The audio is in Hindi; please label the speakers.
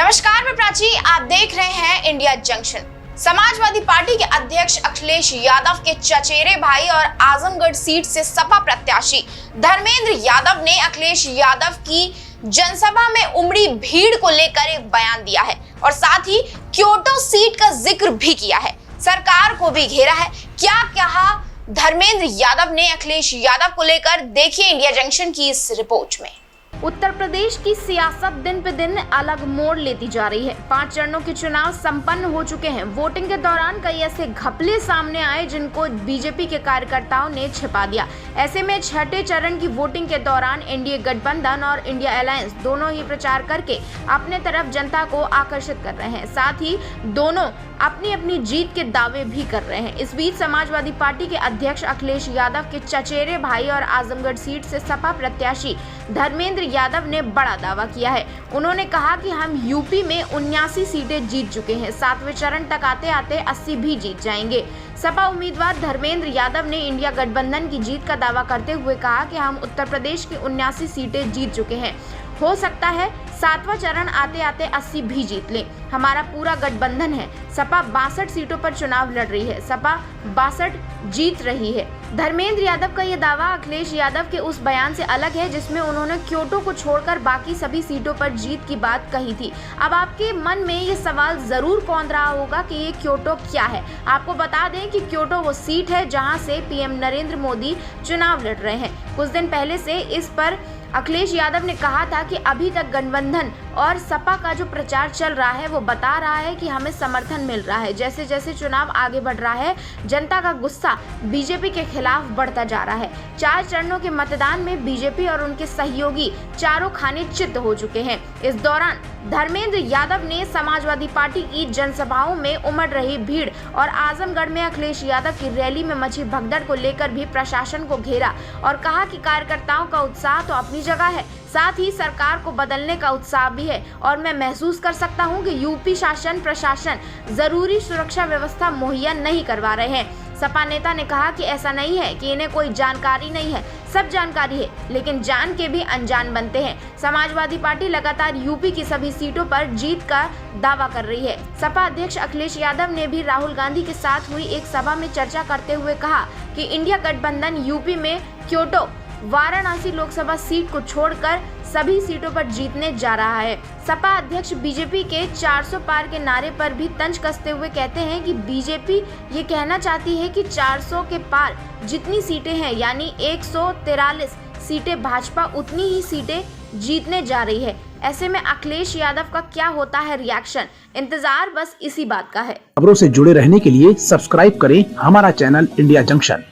Speaker 1: नमस्कार, मैं प्राची, आप देख रहे हैं इंडिया जंक्शन। समाजवादी पार्टी के अध्यक्ष अखिलेश यादव के चचेरे भाई और आजमगढ़ सीट से सपा प्रत्याशी धर्मेंद्र यादव ने अखिलेश यादव की जनसभा में उमड़ी भीड़ को लेकर एक बयान दिया है और साथ ही क्योटो सीट का जिक्र भी किया है। सरकार को भी घेरा है। क्या कहा धर्मेंद्र यादव ने अखिलेश यादव को लेकर, देखिए इंडिया जंक्शन की इस रिपोर्ट में।
Speaker 2: उत्तर प्रदेश की सियासत दिन पे दिन अलग मोड़ लेती जा रही है। 5 चरणों के चुनाव संपन्न हो चुके हैं। वोटिंग के दौरान कई ऐसे घपले सामने आए जिनको बीजेपी के कार्यकर्ताओं ने छिपा दिया। ऐसे में छठे चरण की वोटिंग के दौरान एनडीए गठबंधन और इंडिया अलायंस दोनों ही प्रचार करके अपने तरफ जनता को आकर्षित कर रहे हैं। साथ ही दोनों अपनी अपनी जीत के दावे भी कर रहे हैं। इस बीच समाजवादी पार्टी के अध्यक्ष अखिलेश यादव के चचेरे भाई और आजमगढ़ सीट से सपा प्रत्याशी धर्मेंद्र यादव ने बड़ा दावा किया है। उन्होंने कहा कि हम यूपी में 79 सीटें जीत चुके हैं। 7वें चरण तक आते आते 80 भी जीत जाएंगे। सपा उम्मीदवार धर्मेंद्र यादव ने इंडिया गठबंधन की जीत का दावा करते हुए कहा कि हम उत्तर प्रदेश की 79 सीटें जीत चुके हैं। हो सकता है 7वां चरण आते आते 80 भी जीत ले। हमारा पूरा गठबंधन है। सपा 62 सीटों पर चुनाव लड़ रही है। सपा 62 जीत रही है। धर्मेंद्र यादव का ये दावा अखिलेश यादव के उस बयान से अलग है जिसमें उन्होंने क्योटो को छोड़कर बाकी सभी सीटों पर जीत की बात कही थी। अब आपके मन में ये सवाल जरूर कौंध रहा होगा कि ये क्योटो क्या है। आपको बता दें कि क्योटो वो सीट है जहां से पीएम नरेंद्र मोदी चुनाव लड़ रहे हैं। कुछ दिन पहले से इस पर अखिलेश यादव ने कहा था कि अभी तक गठबंधन और सपा का जो प्रचार चल रहा है वो बता रहा है कि हमें समर्थन मिल रहा है। जैसे जैसे चुनाव आगे बढ़ रहा है, जनता का गुस्सा बीजेपी के खिलाफ बढ़ता जा रहा है। 4 चरणों के मतदान में बीजेपी और उनके सहयोगी चारों खाने चित्त हो चुके हैं। इस दौरान धर्मेंद्र यादव ने समाजवादी पार्टी की जनसभाओं में उमड़ रही भीड़ और आजमगढ़ में अखिलेश यादव की रैली में मची भगदड़ को लेकर भी प्रशासन को घेरा और कहा कि कार्यकर्ताओं का उत्साह तो अपनी जगह है, साथ ही सरकार को बदलने का उत्साह भी है और मैं महसूस कर सकता हूं कि यूपी शासन प्रशासन जरूरी सुरक्षा व्यवस्था मुहैया नहीं करवा रहे हैं। सपा नेता ने कहा कि ऐसा नहीं है कि इन्हें कोई जानकारी नहीं है, सब जानकारी है, लेकिन जान के भी अनजान बनते हैं। समाजवादी पार्टी लगातार यूपी की सभी सीटों पर जीत का दावा कर रही है। सपा अध्यक्ष अखिलेश यादव ने भी राहुल गांधी के साथ हुई एक सभा में चर्चा करते हुए कहा कि इंडिया गठबंधन यूपी में क्योटो वाराणसी लोकसभा सीट को छोड़कर सभी सीटों पर जीतने जा रहा है। सपा अध्यक्ष बीजेपी के 400 पार के नारे पर भी तंज कसते हुए कहते हैं कि बीजेपी ये कहना चाहती है कि 400 के पार जितनी सीटें हैं यानी 143 सीटें भाजपा उतनी ही सीटें जीतने जा रही है। ऐसे में अखिलेश यादव का क्या होता है रिएक्शन, इंतजार बस इसी बात का है।
Speaker 3: खबरों से जुड़े रहने के लिए सब्सक्राइब करें हमारा चैनल इंडिया जंक्शन।